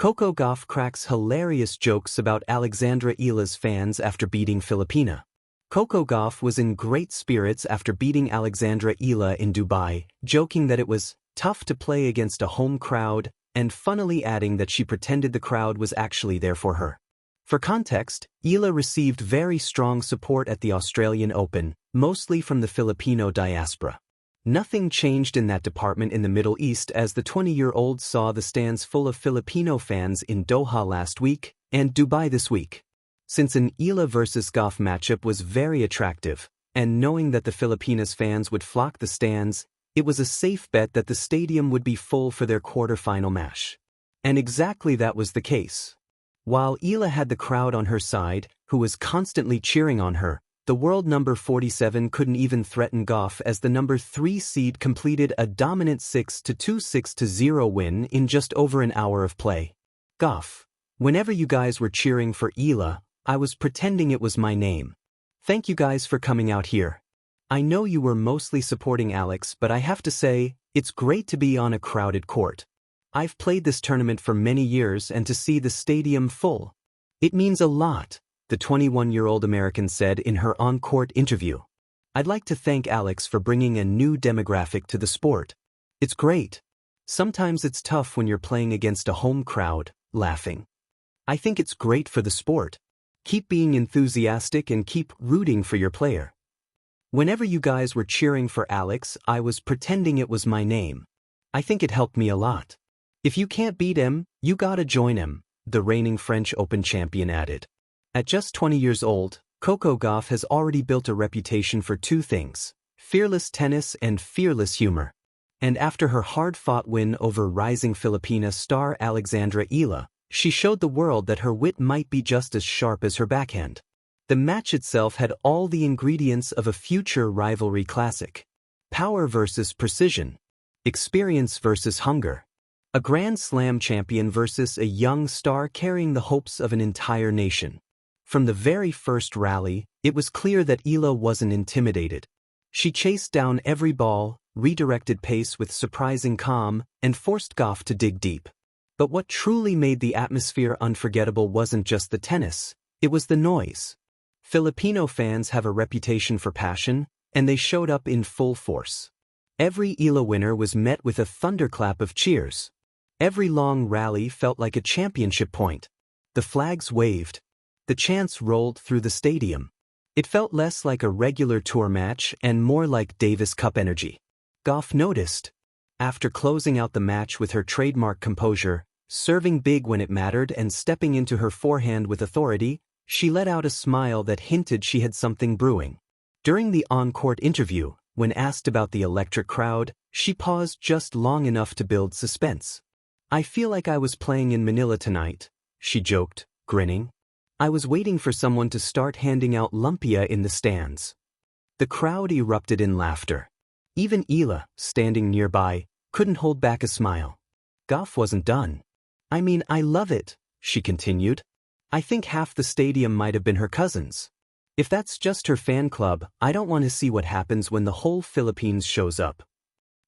Coco Gauff cracks hilarious jokes about Alexandra Eala's fans after beating Filipina. Coco Gauff was in great spirits after beating Alexandra Eala in Dubai, joking that it was tough to play against a home crowd, and funnily adding that she pretended the crowd was actually there for her. For context, Eala received very strong support at the Australian Open, mostly from the Filipino diaspora. Nothing changed in that department in the Middle East as the 20-year-old saw the stands full of Filipino fans in Doha last week and Dubai this week. Since an Eala versus Gauff matchup was very attractive, and knowing that the Filipinas fans would flock the stands, it was a safe bet that the stadium would be full for their quarter-final match. And exactly that was the case. While Eala had the crowd on her side, who was constantly cheering on her, the world number 47 couldn't even threaten Gauff as the number 3 seed completed a dominant 6-2 6-0 win in just over an hour of play. Gauff, whenever you guys were cheering for Eala, I was pretending it was my name. Thank you guys for coming out here. I know you were mostly supporting Alex, but I have to say, it's great to be on a crowded court. I've played this tournament for many years and to see the stadium full. It means a lot, the 21-year-old American said in her on-court interview. I'd like to thank Alex for bringing a new demographic to the sport. It's great. Sometimes it's tough when you're playing against a home crowd, laughing. I think it's great for the sport. Keep being enthusiastic and keep rooting for your player. Whenever you guys were cheering for Alex, I was pretending it was my name. I think it helped me a lot. If you can't beat him, you gotta join him, the reigning French Open champion added. At just 20 years old, Coco Gauff has already built a reputation for two things: fearless tennis and fearless humor. And after her hard-fought win over rising Filipina star Alexandra Eala, she showed the world that her wit might be just as sharp as her backhand. The match itself had all the ingredients of a future rivalry classic. Power versus precision. Experience versus hunger. A Grand Slam champion versus a young star carrying the hopes of an entire nation. From the very first rally, it was clear that Eala wasn't intimidated. She chased down every ball, redirected pace with surprising calm, and forced Gauff to dig deep. But what truly made the atmosphere unforgettable wasn't just the tennis, it was the noise. Filipino fans have a reputation for passion, and they showed up in full force. Every Eala winner was met with a thunderclap of cheers. Every long rally felt like a championship point. The flags waved. The chants rolled through the stadium. It felt less like a regular tour match and more like Davis Cup energy. Gauff noticed. After closing out the match with her trademark composure, serving big when it mattered and stepping into her forehand with authority, she let out a smile that hinted she had something brewing. During the on-court interview, when asked about the electric crowd, she paused just long enough to build suspense. I feel like I was playing in Manila tonight, she joked, grinning. I was waiting for someone to start handing out lumpia in the stands. The crowd erupted in laughter. Even Eala, standing nearby, couldn't hold back a smile. Gauff wasn't done. I mean, I love it, she continued. I think half the stadium might have been her cousins. If that's just her fan club, I don't want to see what happens when the whole Philippines shows up.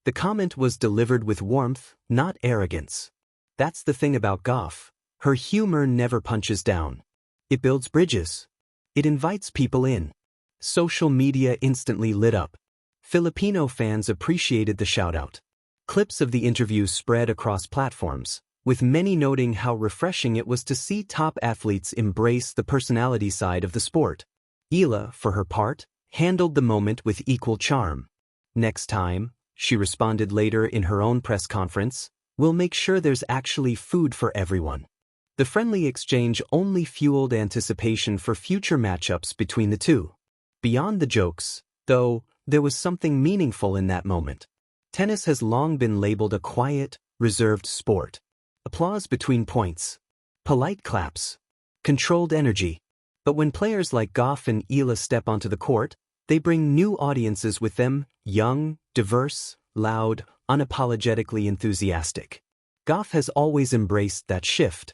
The comment was delivered with warmth, not arrogance. That's the thing about Gauff. Her humor never punches down. It builds bridges. It invites people in. Social media instantly lit up. Filipino fans appreciated the shout-out. Clips of the interview spread across platforms, with many noting how refreshing it was to see top athletes embrace the personality side of the sport. Eala, for her part, handled the moment with equal charm. Next time, she responded later in her own press conference, we'll make sure there's actually food for everyone. The friendly exchange only fueled anticipation for future matchups between the two. Beyond the jokes, though, there was something meaningful in that moment. Tennis has long been labeled a quiet, reserved sport. Applause between points. Polite claps. Controlled energy. But when players like Gauff and Eala step onto the court, they bring new audiences with them, young, diverse, loud, unapologetically enthusiastic. Gauff has always embraced that shift.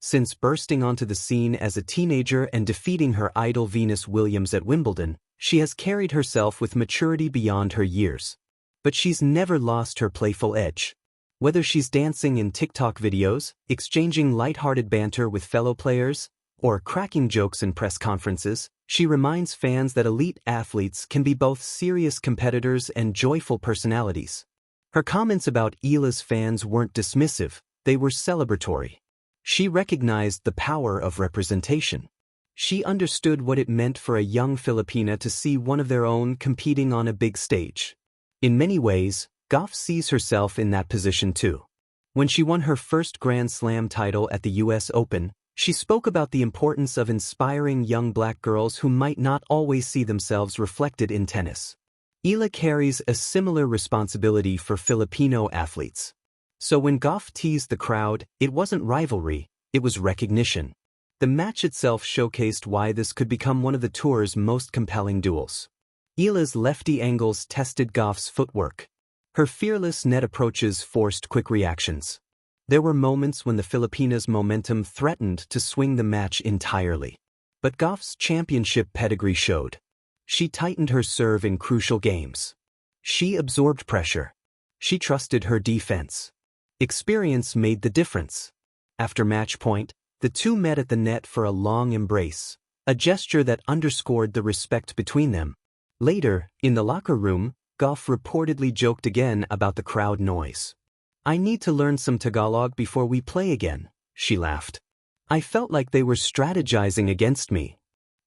Since bursting onto the scene as a teenager and defeating her idol Venus Williams at Wimbledon, she has carried herself with maturity beyond her years. But she's never lost her playful edge. Whether she's dancing in TikTok videos, exchanging lighthearted banter with fellow players, or cracking jokes in press conferences, she reminds fans that elite athletes can be both serious competitors and joyful personalities. Her comments about Eala's fans weren't dismissive, they were celebratory. She recognized the power of representation. She understood what it meant for a young Filipina to see one of their own competing on a big stage. In many ways, Gauff sees herself in that position too. When she won her first Grand Slam title at the US Open, she spoke about the importance of inspiring young black girls who might not always see themselves reflected in tennis. Eala carries a similar responsibility for Filipino athletes. So when Gauff teased the crowd, it wasn't rivalry, it was recognition. The match itself showcased why this could become one of the tour's most compelling duels. Eala's lefty angles tested Gauff's footwork. Her fearless net approaches forced quick reactions. There were moments when the Filipina's momentum threatened to swing the match entirely. But Gauff's championship pedigree showed. She tightened her serve in crucial games. She absorbed pressure. She trusted her defense. Experience made the difference. After match point, the two met at the net for a long embrace, a gesture that underscored the respect between them. Later, in the locker room, Gauff reportedly joked again about the crowd noise. "I need to learn some Tagalog before we play again," she laughed. "I felt like they were strategizing against me."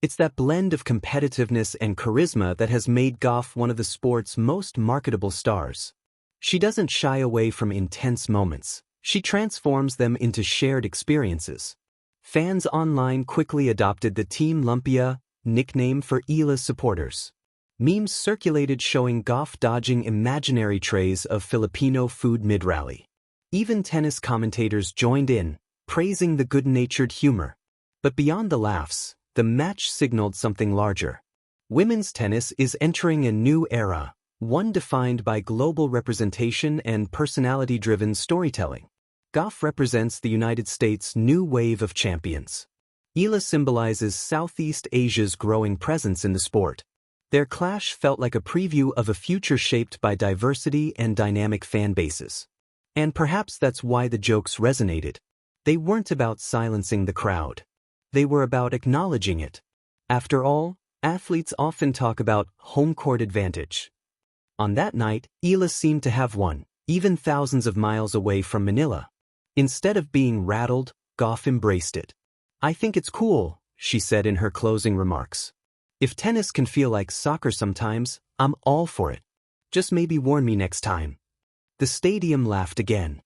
It's that blend of competitiveness and charisma that has made Gauff one of the sport's most marketable stars. She doesn't shy away from intense moments. She transforms them into shared experiences. Fans online quickly adopted the Team Lumpia nickname for Eala's supporters. Memes circulated showing Gauff dodging imaginary trays of Filipino food mid-rally. Even tennis commentators joined in, praising the good-natured humor. But beyond the laughs, the match signaled something larger. Women's tennis is entering a new era, one defined by global representation and personality-driven storytelling. Gauff represents the United States' new wave of champions. Eala symbolizes Southeast Asia's growing presence in the sport. Their clash felt like a preview of a future shaped by diversity and dynamic fan bases. And perhaps that's why the jokes resonated. They weren't about silencing the crowd. They were about acknowledging it. After all, athletes often talk about home court advantage. On that night, Eala seemed to have one, even thousands of miles away from Manila. Instead of being rattled, Gauff embraced it. "I think it's cool," she said in her closing remarks. "If tennis can feel like soccer sometimes, I'm all for it. Just maybe warn me next time." The stadium laughed again.